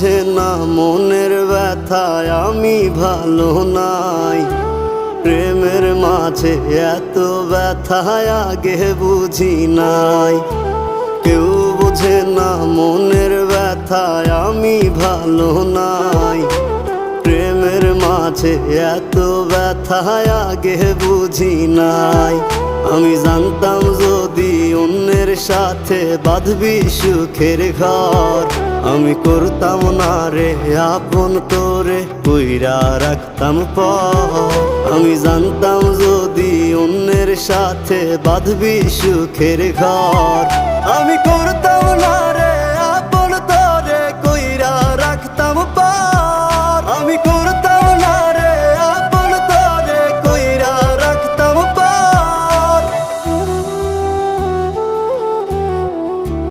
বোঝে না মনের ব্যথায় আমি ভালো নাই। প্রেমের মাঝে এত ব্যথায় আগে বুঝি নাই। কেউ বোঝে না মনের ব্যথায় আমি ভালো নাই। প্রেমের মাঝে এত ব্যথায় আগে বুঝি নাই। আমি জানতাম যদি অন্যের সাথে বাঁধবি সুখের ঘর, আমি করতাম না রে আপন তোরে কইরা রাখতাম পর। আমি জানতাম যদি অন্যের সাথে বাঁধবি সুখের ঘর, আমি